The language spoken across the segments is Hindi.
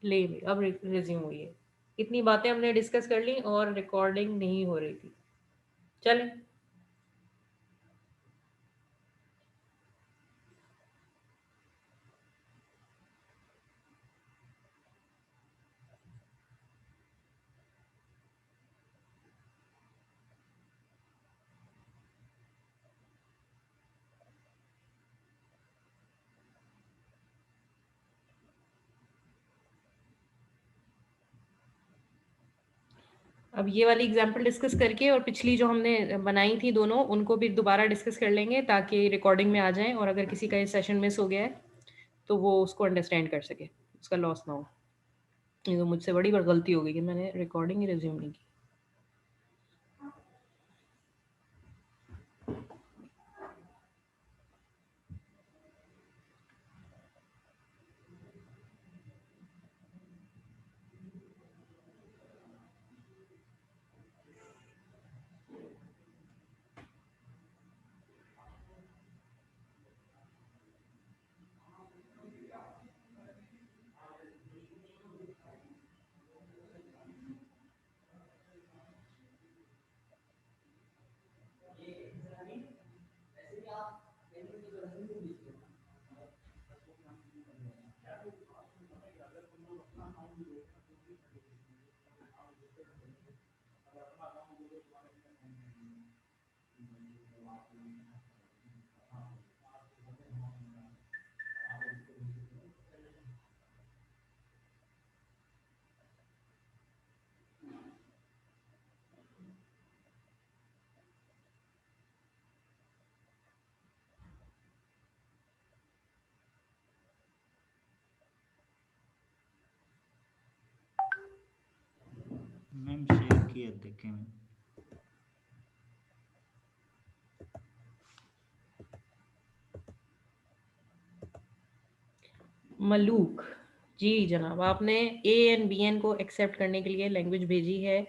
ले अब रिज्यूम हुई है। इतनी बातें हमने डिस्कस कर ली और रिकॉर्डिंग नहीं हो रही थी। चलें। अब ये वाली एग्जांपल डिस्कस करके और पिछली जो हमने बनाई थी दोनों, उनको भी दोबारा डिस्कस कर लेंगे ताकि रिकॉर्डिंग में आ जाएं, और अगर किसी का ये सेशन मिस हो गया है तो वो उसको अंडरस्टैंड कर सके, उसका लॉस ना हो। ये तो मुझसे बड़ी बार गलती हो गई कि मैंने रिकॉर्डिंग ही रिज्यूम नहीं की। मैम शेयर किए देखे मैं। मलूक जी जनाब, आपने ए एंड बी एन को एक्सेप्ट करने के लिए लैंग्वेज भेजी है।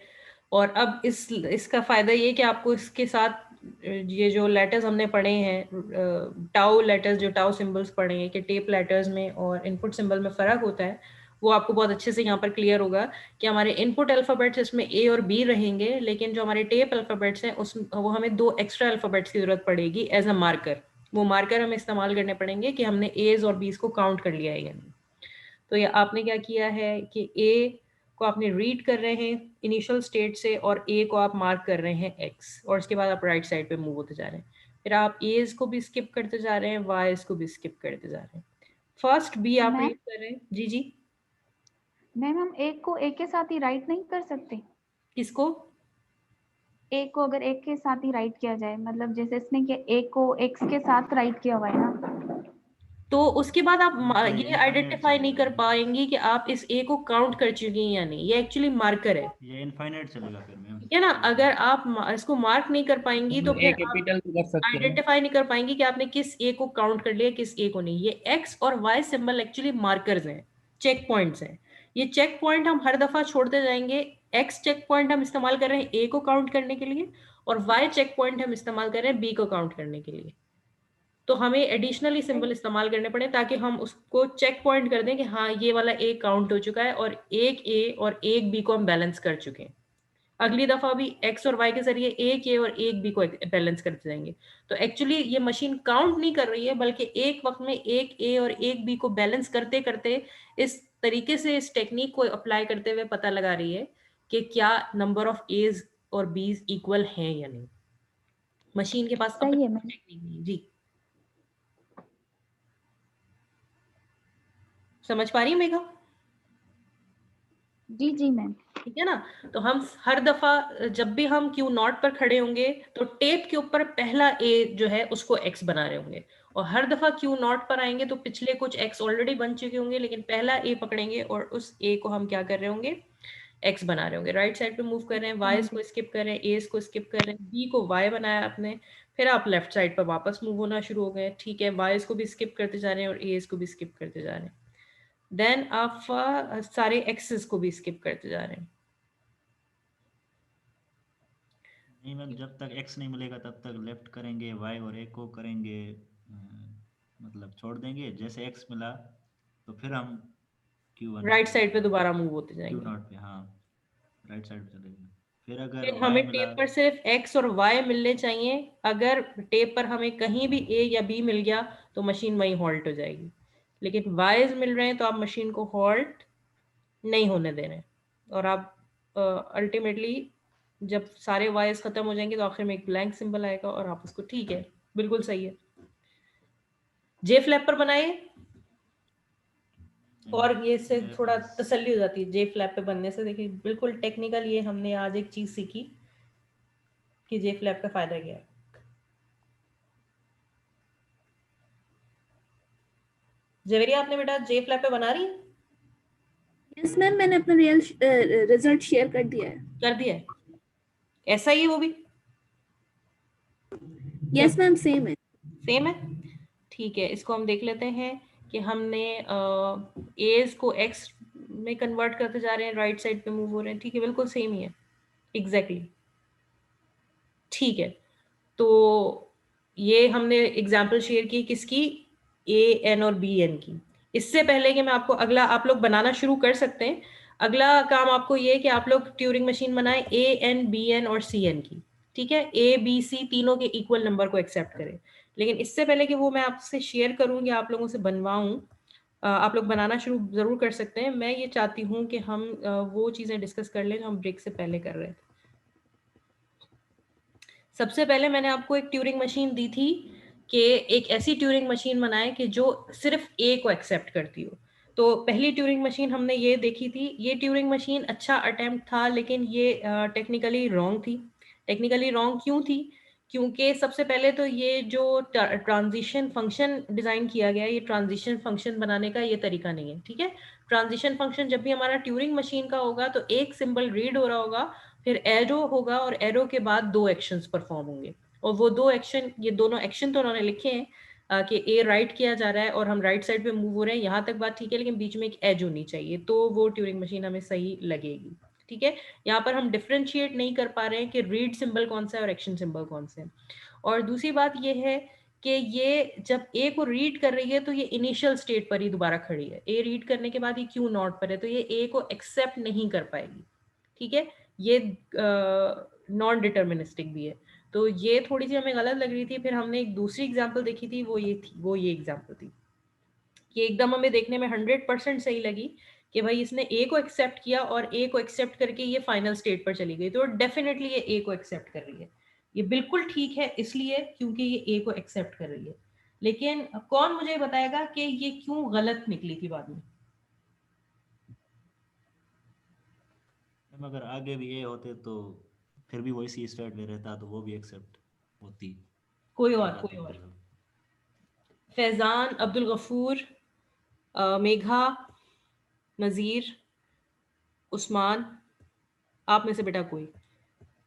और अब इसका फ़ायदा ये कि आपको इसके साथ ये जो लेटर्स हमने पढ़े हैं, टाउ लेटर्स, जो टाउ सिंबल्स पढ़े हैं कि टेप लेटर्स में और इनपुट सिंबल में फ़र्क होता है, वो आपको बहुत अच्छे से यहाँ पर क्लियर होगा कि हमारे इनपुट अल्फ़ाबेट्स इसमें ए और बी रहेंगे, लेकिन जो हमारे टेप अल्फ़ाबेट्स हैं उस वो हमें 2 एक्स्ट्रा अल्फ़ाबेट्स की ज़रूरत पड़ेगी एज़ अ मार्कर। वो मार्कर हमें इस्तेमाल करने पड़ेंगे कि हमने एज़ और बीज़ को काउंट कर लिया है या नहीं। तो ये आपने क्या किया है कि ए को आपने रीड कर रहे हैं इनिशियल स्टेट से, और ए को आप मार्क कर रहे हैं एक्स, और उसके बाद आप राइट साइड पे मूव होते जा रहे हैं। फिर आप एज को भी स्किप करते जा रहे हैं, वाईज को भी स्किप करते जा रहे हैं। फर्स्ट बी आप मैम रीड कर रहे हैं। जी जी। मैम हम एक को एक के साथ ही राइट नहीं कर सकते? किसको? एक को अगर एक के साथ ही राइट किया जाए, मतलब जैसे इसने कि एक को एक्स के साथ राइट किया हुआ है ना। तो उसके बाद आप तो ये ये इनफाइनाइट आइडेंटिफाई नहीं चलेगा कर मैम। पाएंगी कि आप इस ए को काउंट कर चुकी हैं या नहीं। ये एक्चुअली मार्कर है। ये इनफाइनाइट चलेगा फिर मैम। ठीक है ना? एक अगर बार आप इसको मार्क नहीं कर पाएंगी तो हम ए फिर आप कैपिटल भी कर सकते हैं। आइडेंटिफाई नहीं कर पाएंगी कि आपने किस ए को काउंट कर लिया, किस ए को नहीं। ये एक्स और वाई सिंबल एक्चुअली मार्कर्स हैं, चेक पॉइंट्स हैं। ये चेक पॉइंट हम हर दफा छोड़ते जाएंगे। एक्स चेक पॉइंट हम इस्तेमाल कर रहे हैं ए को काउंट करने के लिए, और वाई चेक पॉइंट हम इस्तेमाल कर रहे हैं बी को काउंट करने के लिए। तो हमें एडिशनली सिंबल इस्तेमाल करने पड़े ताकि हम उसको चेक पॉइंट कर दें कि हाँ ये वाला ए काउंट हो चुका है, और एक ए और एक बी को हम बैलेंस कर चुके हैं। अगली दफा भी एक्स और वाई के जरिए एक ए और एक बी को बैलेंस करते जाएंगे। तो एक्चुअली ये मशीन काउंट नहीं कर रही है, बल्कि एक वक्त में एक ए और एक बी को बैलेंस करते करते, इस तरीके से इस टेक्निक को अप्लाई करते हुए पता लगा रही है कि क्या नंबर ऑफ एज और बीज इक्वल हैं या नहीं। मशीन के पास सही अपनी है मैम। टेक्निक नहीं। जी, समझ पा रही है मेघा? जी जी मैम। ठीक है ना? तो हम हर दफा जब भी हम क्यू नॉट पर खड़े होंगे तो टेप के ऊपर पहला ए जो है उसको एक्स बना रहे होंगे, और हर दफा क्यू नॉट पर आएंगे तो पिछले कुछ एक्स ऑलरेडी बन चुके होंगे, लेकिन पहला ए पकड़ेंगे और उस ए को हम क्या कर रहे होंगे, एक्स बना रहे होंगे। राइट साइड पे मूव कर रहे हैं, वाई को स्किप कर रहे हैं, एस को स्किप कर रहे हैं, बी को वाई बनाया आपने, फिर आप लेफ्ट साइड पर वापस मूव होना शुरू हो गए। ठीक है, वाईज को भी स्किप करते जा रहे हैं और एस को भी स्किप करते जा रहे हैं। देन आप सारे एक्सेस को भी स्किप करते जा रहे हैं। नहीं मैम, जब तक एक्स नहीं मिलेगा तब तक लेफ्ट करेंगे, वाई और ए को करेंगे मतलब छोड़ देंगे। जैसे एक्स मिला तो फिर हम Q1 राइट पे, साइड पे दोबारा मूव होते Q जाएंगे। नॉट पे, हाँ राइट साइड पे चलेगा। फिर अगर फिर y हमें मिला, टेप पर सिर्फ x और y मिलने चाहिए। अगर टेप पर हमें कहीं भी a या b मिल गया तो मशीन वहीं हॉल्ट हो जाएगी, लेकिन y's मिल रहे हैं तो आप मशीन को हॉल्ट नहीं होने दे रहे हैं। और आप अल्टीमेटली जब सारे y's खत्म हो जाएंगे तो आखिर में एक ब्लैंक सिंबल आएगा और आप उसको, ठीक है बिल्कुल सही है। जे फ्लैप पर बनाए और ये से थोड़ा तसल्ली हो जाती है जे फ्लैप पे बनने से। देखिए बिल्कुल टेक्निकल, ये हमने आज एक चीज सीखी कि जे फ्लैप का फायदा क्या है। जवेरिया आपने बेटा जे फ्लैप पे बना रही? यस मैम, मैंने अपना रियल रिजल्ट शेयर कर दिया है। कर दिया है? ऐसा ही है वो भी? यस मैम, सेम है। सेम है, ठीक है। इसको हम देख लेते हैं कि हमने एज को एक्स में कन्वर्ट करते जा रहे हैं, राइट साइड पे मूव हो रहे हैं, ठीक है बिल्कुल सेम ही है एग्जैक्टली। ठीक है, तो ये हमने एग्जाम्पल शेयर की किसकी, ए एन और बी एन की। इससे पहले कि मैं आपको अगला, आप लोग बनाना शुरू कर सकते हैं। अगला काम आपको ये है कि आप लोग ट्यूरिंग मशीन बनाएं ए एन बी एन और सी एन की, ठीक है। ए बी सी तीनों के इक्वल नंबर को एक्सेप्ट करें। लेकिन इससे पहले कि वो मैं आपसे शेयर करूँ या आप लोगों से बनवाऊं, आप लोग बनाना शुरू जरूर कर सकते हैं। मैं ये चाहती हूँ कि हम वो चीज़ें डिस्कस कर लें जो हम ब्रेक से पहले कर रहे थे। सबसे पहले मैंने आपको एक ट्यूरिंग मशीन दी थी कि एक ऐसी ट्यूरिंग मशीन बनाए कि जो सिर्फ ए को एक्सेप्ट करती हो। तो पहली ट्यूरिंग मशीन हमने ये देखी थी। ये ट्यूरिंग मशीन अच्छा अटेम्प्ट था, लेकिन ये टेक्निकली रॉन्ग थी। टेक्निकली रॉन्ग क्यों थी? क्योंकि सबसे पहले तो ये जो ट्रांजिशन फंक्शन डिज़ाइन किया गया है, ये ट्रांजिशन फंक्शन बनाने का ये तरीका नहीं है, ठीक है। ट्रांजिशन फंक्शन जब भी हमारा ट्यूरिंग मशीन का होगा तो एक सिंबल रीड हो रहा होगा, फिर एरो होगा और एरो के बाद दो एक्शंस परफॉर्म होंगे। और वो दो एक्शन, ये दोनों एक्शन तो उन्होंने लिखे हैं कि ए राइट किया जा रहा है और हम राइट साइड पे मूव हो रहे हैं, यहाँ तक बात ठीक है, लेकिन बीच में एक एज होनी चाहिए तो वो ट्यूरिंग मशीन हमें सही लगेगी, ठीक है। यहाँ पर हम डिफ्रेंशिएट नहीं कर पा रहे हैं कि रीड सिंबल कौन सा है और एक्शन सिंबल कौन सा है। और दूसरी बात ये है कि ये जब ए को रीड कर रही है तो ये इनिशियल स्टेट पर ही दोबारा खड़ी है। ए रीड करने के बाद ये क्यू नॉट पर है, तो ये ए को एक्सेप्ट नहीं कर पाएगी, ठीक है। ये नॉन डिटर्मिनिस्टिक भी है, तो ये थोड़ी सी हमें गलत लग रही थी। फिर हमने एक दूसरी एग्जांपल देखी थी, वो ये थी, वो ये एग्जांपल थी। ये एकदम हमें देखने में 100% सही लगी कि भाई इसने ए को एक्सेप्ट किया और ए को एक्सेप्ट करके ये फाइनल स्टेट पर चली गई, तो डेफिनेटली ये ए को एक्सेप्ट कर रही है। ये बिल्कुल ठीक है इसलिए क्योंकि ये ए को एक्सेप्ट कर रही है। लेकिन कौन मुझे बताएगा कि ये क्यों गलत निकली थी बाद में? अगर आगे भी ए होते तो फिर भी वही सी स्टार्ट में रहता तो वो भी एक्सेप्ट होती। कोई ये और, बात कोई है और? मतलब। फैजान, अब्दुल गफूर, मेघा, नज़ीर, उस्मान, आप में से बेटा कोई,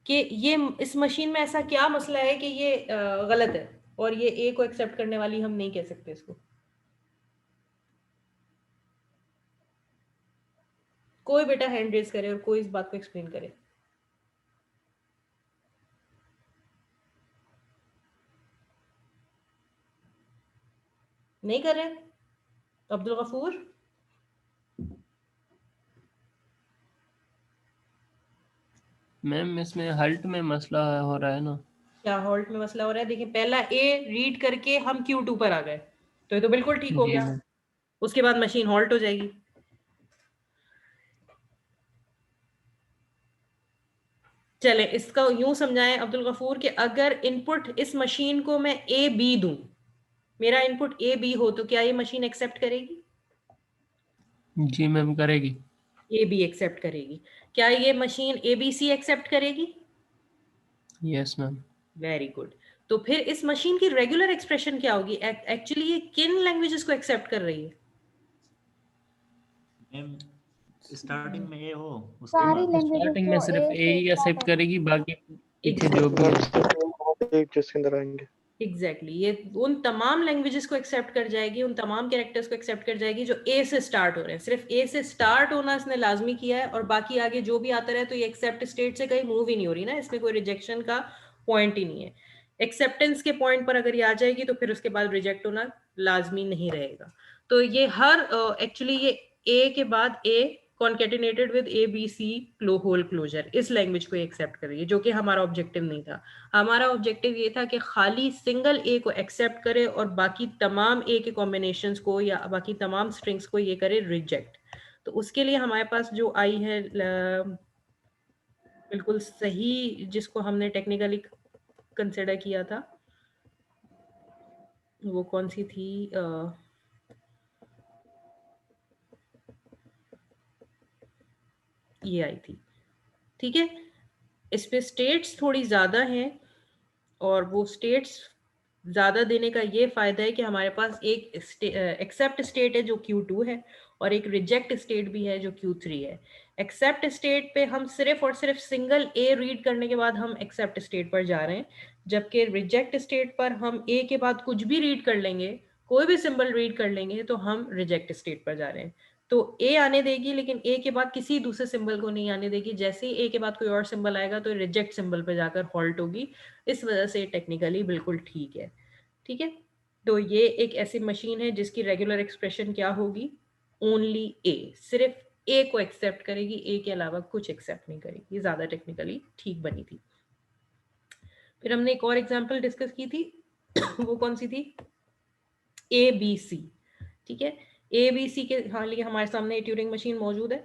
कि ये इस मशीन में ऐसा क्या मसला है कि ये गलत है और ये ए को एक्सेप्ट करने वाली हम नहीं कह सकते इसको? कोई बेटा हैंड रेज करे और कोई इस बात को एक्सप्लेन करे। नहीं कर रहे? अब्दुल गफूर, मैम इसमें हल्ट में मसला हो रहा है ना। क्या हॉल्ट में मसला हो रहा है? देखिए पहला ए रीड करके हम Q2 पर आ गए तो ये तो बिल्कुल ठीक हो जी गया, मैम। उसके बाद मशीन हॉल्ट हो जाएगी। चले इसका यूं समझाएं अब्दुल गफूर कि अगर इनपुट इस मशीन को मैं ए बी दूं, मेरा इनपुट ए बी हो, तो क्या ये मशीन एक्सेप्ट करेगी? जी मैम, करेगी। ए बी एक्सेप्ट करेगी। क्या ये machine A B C accept करेगी? Yes ma'am. Very good. तो फिर इस मशीन की रेगुलर एक्सप्रेशन क्या होगी? एक्चुअली ये किन लैंग्वेजेस को एक्सेप्ट कर रही है? मैम स्टार्टिंग में ए हो उसके सारी बाद लैंग्वेजेस स्टार्टिंग में जो सिर्फ ए ए से ही स्टार्ट एक्सेप्ट है। करेगी, बाकी पीछे जो भी है। एक जिसके अंदर आएंगे। एग्जैक्टली ये उन तमाम लैंग्वेजेस को एक्सेप्ट कर जाएगी, उन तमाम कैरेक्टर्स को एक्सेप्ट कर जाएगी जो ए से स्टार्ट हो रहे हैं। सिर्फ ए से स्टार्ट होना इसने लाजमी किया है और बाकी आगे जो भी आता रहे तो ये एक्सेप्ट स्टेट से कहीं मूव ही नहीं हो रही ना, इसमें कोई रिजेक्शन का पॉइंट ही नहीं है। एक्सेप्टेंस के पॉइंट पर अगर ये आ जाएगी तो फिर उसके बाद रिजेक्ट होना लाजमी नहीं रहेगा। तो ये हर एक्चुअली ये ए के बाद A concatenated with A B C whole closure, इस लैंग्वेज को एक्सेप्ट कर रही है, जो कि हमारा ऑब्जेक्टिव नहीं था। हमारा ऑब्जेक्टिव ये था कि खाली सिंगल ए को एक्सेप्ट करे और बाकी तमाम ए के कॉम्बिनेशंस को या बाकी तमाम स्ट्रिंग्स को ये करे रिजेक्ट। तो उसके लिए हमारे पास जो आई है बिल्कुल सही, जिसको हमने टेक्निकली कंसिडर किया था, वो कौन सी थी? ये आई थी। ठीक है, इस पे स्टेट्स थोड़ी ज़्यादा हैं, और वो स्टेट्स ज़्यादा देने का ये फ़ायदा है कि हमारे पास एक एक्सेप्ट स्टेट है जो Q2 है, और एक रिजेक्ट स्टेट भी है जो Q3 है। एक्सेप्ट स्टेट पे हम सिर्फ और सिर्फ सिंगल ए रीड करने के बाद हम एक्सेप्ट स्टेट पर जा रहे हैं, जबकि रिजेक्ट स्टेट पर हम ए के बाद कुछ भी रीड कर लेंगे, कोई भी सिंबल रीड कर लेंगे, तो हम रिजेक्ट स्टेट पर जा रहे हैं। तो ए आने देगी, लेकिन ए के बाद किसी दूसरे सिंबल को नहीं आने देगी। जैसे ही ए के बाद कोई और सिंबल आएगा तो रिजेक्ट सिंबल पे जाकर हॉल्ट होगी। इस वजह से टेक्निकली बिल्कुल ठीक है। ठीक है, तो ये एक ऐसी मशीन है जिसकी रेगुलर एक्सप्रेशन क्या होगी? ओनली ए, सिर्फ ए को एक्सेप्ट करेगी, ए के अलावा कुछ एक्सेप्ट नहीं करेगी। ये ज्यादा टेक्निकली ठीक बनी थी। फिर हमने एक और एग्जांपल डिस्कस की थी वो कौन सी थी? A B C. ठीक है, ए बी सी के लिए हमारे सामने ट्यूरिंग मशीन मौजूद है,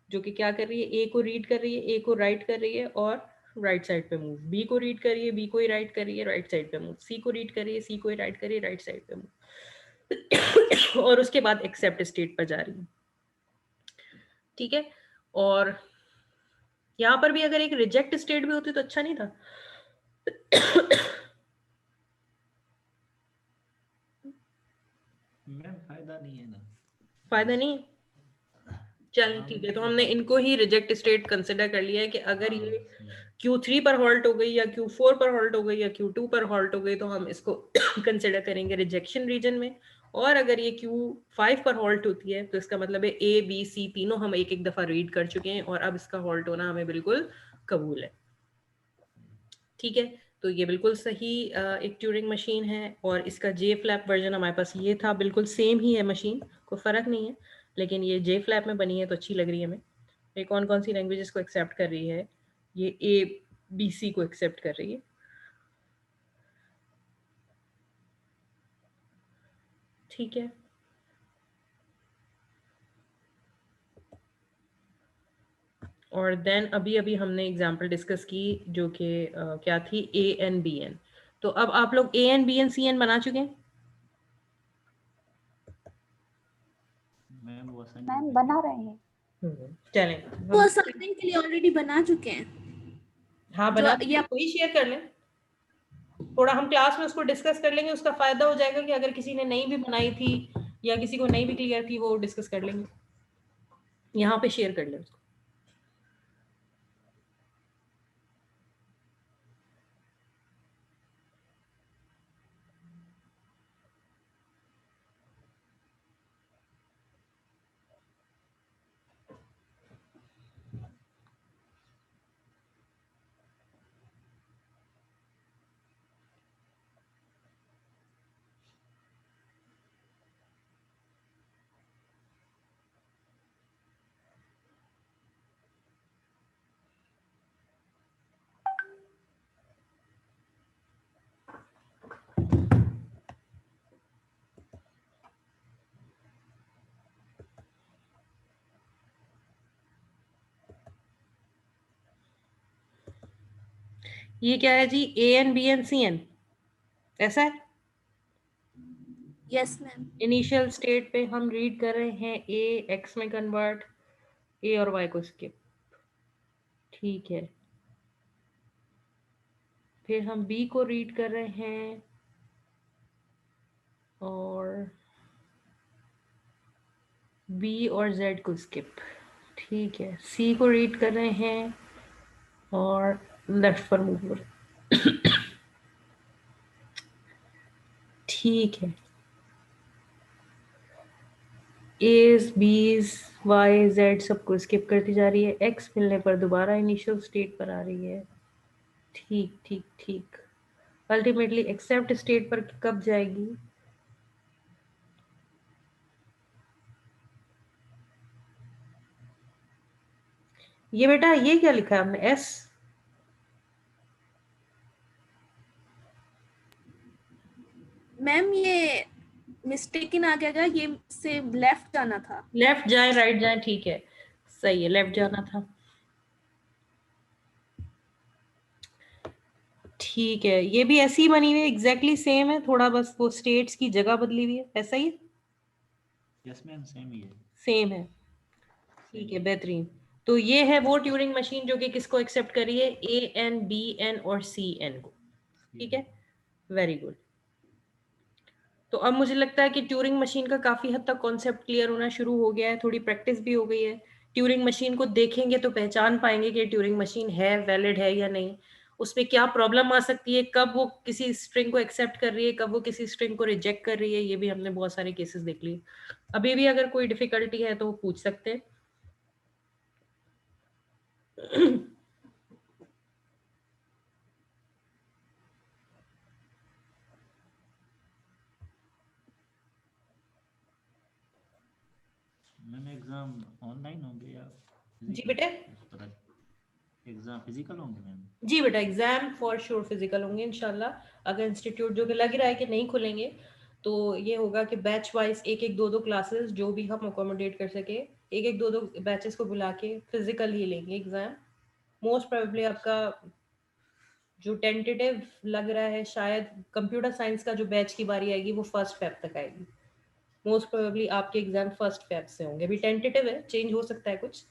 जो कि क्या कर रही है? ए को रीड कर रही है, ए को राइट कर रही है और राइट साइड पे मूव। बी को रीड कर रही है, बी को ही राइट कर रही है, राइट साइड पे मूव। सी को रीड कर रही है, सी को ही राइट कर रही है, राइट साइड पे मूव। और उसके बाद एक्सेप्ट स्टेट पर जा रही है। ठीक है, और यहाँ पर भी अगर एक रिजेक्ट स्टेट भी होती तो अच्छा नहीं था? मैम फायदा नहीं है ना। फायदा नहीं है? चल ठीक है, तो हमने इनको ही रिजेक्ट स्टेट कंसिडर कर लिया है कि अगर ये Q3 पर हॉल्ट हो गई या Q4 पर हॉल्ट हो गई या Q2 पर हॉल्ट हो गई, तो हम इसको कंसिडर करेंगे रिजेक्शन रीजन में। और अगर ये Q5 पर हॉल्ट होती है, तो इसका मतलब है ए बी सी तीनों हम एक एक दफा रीड कर चुके हैं, और अब इसका हॉल्ट होना हमें बिल्कुल कबूल है। ठीक है, तो ये बिल्कुल सही एक ट्यूरिंग मशीन है, और इसका जे फ्लैप वर्जन हमारे पास ये था। बिल्कुल सेम ही है मशीन, कोई फ़र्क नहीं है, लेकिन ये जे फ्लैप में बनी है तो अच्छी लग रही है हमें। ये कौन कौन सी लैंग्वेजेस को एक्सेप्ट कर रही है? ये ए बी सी को एक्सेप्ट कर रही है। ठीक है, और देन अभी अभी हमने एग्जांपल डिस्कस की जो कि क्या थी? A N B N. तो अब आप लोग A N B N C N बना चुके हैं? मैम वो मैम बना रहे हैं। चलें वो असाइनमेंट के लिए ऑलरेडी बना चुके हैं। हाँ, जो बना ये वही शेयर कर लें। थोड़ा हम क्लास में उसको डिस्कस कर लेंगे, उसका फायदा हो जाएगा कि अगर किसी ने नहीं भी बनाई थी या किसी को नहीं भी क्लियर थी, वो डिस्कस कर लेंगे। यहाँ पे शेयर कर लें उसको। ये क्या है जी? A N B N C N, ऐसा है? Yes ma'am. इनिशियल स्टेट पे हम रीड कर रहे हैं ए एक्स में कन्वर्ट, ए और वाई को स्किप। ठीक है, फिर हम बी को रीड कर रहे हैं और बी और जेड को स्किप। ठीक है, सी को रीड कर रहे हैं और लेफ्ट पर मूव कर। ठीक है, एज बीज वाई जेड सबको स्किप करती जा रही है। एक्स मिलने पर दोबारा इनिशियल स्टेट पर आ रही है। ठीक ठीक ठीक, अल्टीमेटली एक्सेप्ट स्टेट पर कब जाएगी? ये बेटा ये क्या लिखा है हमने, एस? मैम ये मिस्टेकन आ गया, ये से लेफ्ट जाना था। लेफ्ट जाए राइट जाए, ठीक है, सही है, लेफ्ट जाना था। ठीक है, ये भी ऐसी ही बनी हुई है, एग्जैक्टली सेम है, थोड़ा बस वो स्टेट्स की जगह बदली हुई है, ऐसा ही है? यस मैम, सेम ही है। सेम है, ठीक है, बेहतरीन। तो ये है वो ट्यूरिंग मशीन जो कि किसको एक्सेप्ट करी है, ए एन, बी एन और सी एन को, ठीक है, वेरी गुड। तो अब मुझे लगता है कि ट्यूरिंग मशीन का काफी हद तक कॉन्सेप्ट क्लियर होना शुरू हो गया है, थोड़ी प्रैक्टिस भी हो गई है। ट्यूरिंग मशीन को देखेंगे तो पहचान पाएंगे कि ट्यूरिंग मशीन है, वैलिड है या नहीं, उसमें क्या प्रॉब्लम आ सकती है, कब वो किसी स्ट्रिंग को एक्सेप्ट कर रही है, कब वो किसी स्ट्रिंग को रिजेक्ट कर रही है, ये भी हमने बहुत सारे केसेस देख लिए। अभी भी अगर कोई डिफिकल्टी है तो वो पूछ सकते हैं। मैम एग्जाम ऑनलाइन होंगे या जी फिजिकल? बेटे, पता एग्जाम फिजिकल होंगे मैम? जी बेटा, एग्जाम फॉर श्योर फिजिकल होंगे इंशाल्लाह। अगर इंस्टीट्यूट जो कि लग रहा है कि नहीं खुलेंगे तो ये होगा कि बैच वाइज एक एक दो दो क्लासेस जो भी हम अकोमोडेट कर सके, एक एक दो दो बैचेस को बुला के फिजिकल ही लेंगे एग्जाम। मोस्ट प्रोबेबली आपका जो टेंटेटिव लग रहा है, शायद कंप्यूटर साइंस का जो बैच की बारी आएगी वो 1 फेब तक आएगी। मोस्ट प्रोबेबली आपके एग्जाम 1 फेब से होंगे, अभी टेंटेटिव है, चेंज हो सकता है कुछ,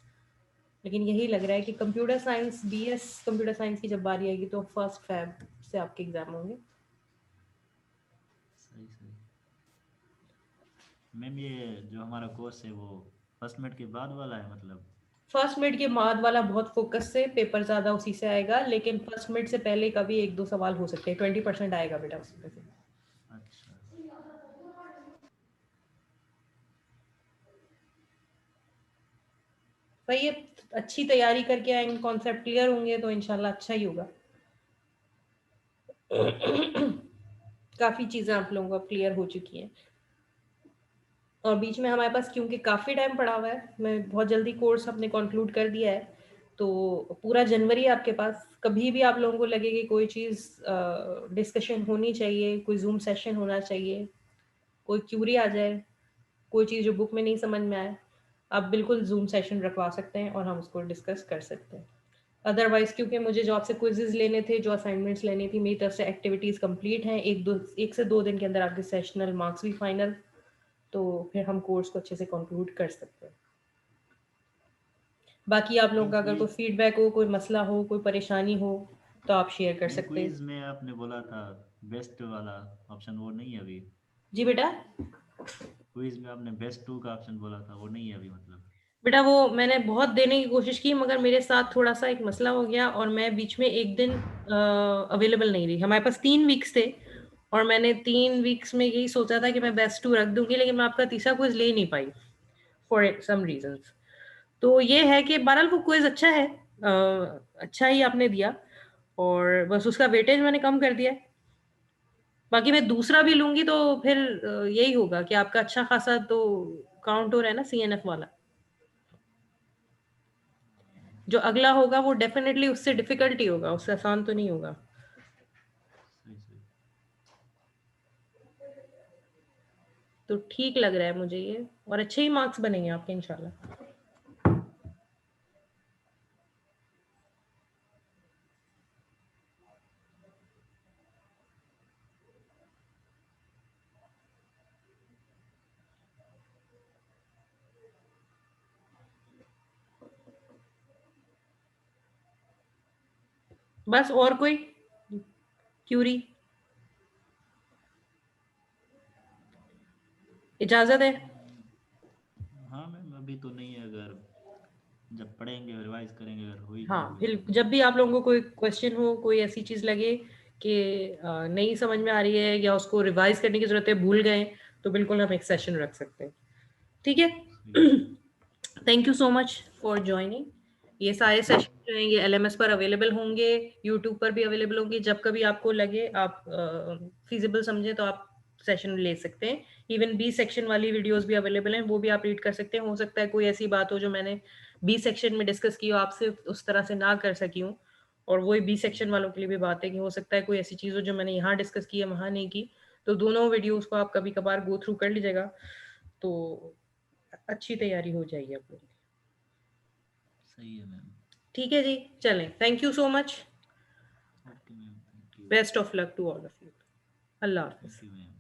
लेकिन यही लग रहा है कि computer science, BS computer science की जब बारी आएगी तो 1 फेब से आपके एग्जाम होंगे। सही सही। मैम ये जो हमारा कोर्स है वो फर्स्ट मिड के बाद वाला है मतलब? फर्स्ट मिड के बाद वाला बहुत फोकस से पेपर ज्यादा उसी से आएगा, लेकिन फर्स्ट मिड से पहले का भी एक दो सवाल हो सकते हैं, 20% आएगा बेटा उसमें से। अच्छा। सही है, अच्छी तैयारी करके आएंगे, कॉन्सेप्ट क्लियर होंगे तो इंशाल्लाह अच्छा ही होगा। काफी चीजें आप लोगों को क्लियर हो चुकी हैं, और बीच में हमारे पास क्योंकि काफी टाइम पड़ा हुआ है, मैं बहुत जल्दी कोर्स अपने कंक्लूड कर दिया है, तो पूरा जनवरी आपके पास, कभी भी आप लोगों को लगे कि कोई चीज डिस्कशन होनी चाहिए, कोई जूम सेशन होना चाहिए, कोई क्यूरी आ जाए, कोई चीज जो बुक में नहीं समझ में आए, आप बिल्कुल जूम सेशन रखवा सकते हैं और हम उसको डिस्कस कर सकते हैं। अदरवाइज क्योंकि मुझे जॉब से क्विजेज लेने थे, जो असाइनमेंट्स लेनी थी, मेरी तरफ से एक्टिविटीज कंप्लीट हैं, 1 से 2 दिन के अंदर आपके सेशनल मार्क्स भी फाइनल, तो फिर हम कोर्स को अच्छे से कंक्लूड कर सकते हैं। बाकी आप लोगों मैम का अगर कोई क्विज, फीडबैक हो, कोई मसला हो, कोई परेशानी हो तो आप शेयर कर मैम सकते हैं। क्विज में आपने बोला था बेस्ट वाला ऑप्शन, वो नहीं है अभी? जी बेटा, क्विज में आपने बेस्ट 2 का ऑप्शन बोला था, वो नहीं है अभी मतलब? बेटा वो मैंने बहुत देने की कोशिश की, मगर मेरे साथ थोड़ा सा एक मसला हो गया और मैं बीच में एक दिन अवेलेबल नहीं रही। हमारे पास 3 वीक्स थे और मैंने 3 वीक्स में यही सोचा था कि मैं बेस्ट 2 रख दूंगी, लेकिन मैं आपका तीसरा क्विज ले नहीं पाई फॉर सम रीजंस। तो ये है कि बहरहाल वो क्विज अच्छा है, अच्छा ही आपने दिया, और बस उसका वेटेज मैंने कम कर दिया है। बाकी मैं दूसरा भी लूंगी तो फिर यही होगा कि आपका अच्छा खासा तो काउंट हो रहा है ना सीएनएफ वाला। जो अगला होगा वो डेफिनेटली उससे डिफिकल्ट ही होगा, उससे आसान तो नहीं होगा। सही सही। तो ठीक लग रहा है मुझे ये, और अच्छे ही मार्क्स बनेंगे आपके इंशाल्लाह। बस और कोई क्यूरी? इजाजत है? हाँ मैम अभी तो नहीं है, अगर जब पढ़ेंगे रिवाइज करेंगे अगर हुई तो हाँ, फिर इंशाल्लाह। जब भी आप लोगों को कोई क्वेश्चन हो, कोई ऐसी चीज लगे कि नहीं समझ में आ रही है या उसको रिवाइज करने की जरूरत है, भूल गए, तो बिल्कुल हम एक सेशन रख सकते हैं, ठीक है। सही सही। Thank you so much for joining. ये सारे सेशन जो हैं ये एलएमएस पर अवेलेबल होंगे, यूट्यूब पर भी अवेलेबल होंगे, जब कभी आपको लगे, आप फिजिबल समझे तो आप सेशन ले सकते हैं। इवन बी सेक्शन वाली वीडियोस भी अवेलेबल हैं, वो भी आप रीड कर सकते हैं। हो सकता है कोई ऐसी बात हो जो मैंने बी सेक्शन में डिस्कस की हो, आपसे उस तरह से ना कर सकी हूँ, और वही बी सेक्शन वालों के लिए भी बात है कि हो सकता है कोई ऐसी चीज़ हो जो मैंने यहाँ डिस्कस की है वहाँ नहीं की, तो दोनों वीडियोस को आप कभी कभार गो थ्रू कर लीजिएगा, तो अच्छी तैयारी हो जाएगी आप लोगों की। सही है मैम। ठीक है जी, चलें, thank you so much, okay ma'am, thank you. Best of luck to all of you, अल्लाह हाफिज़। Thank you ma'am.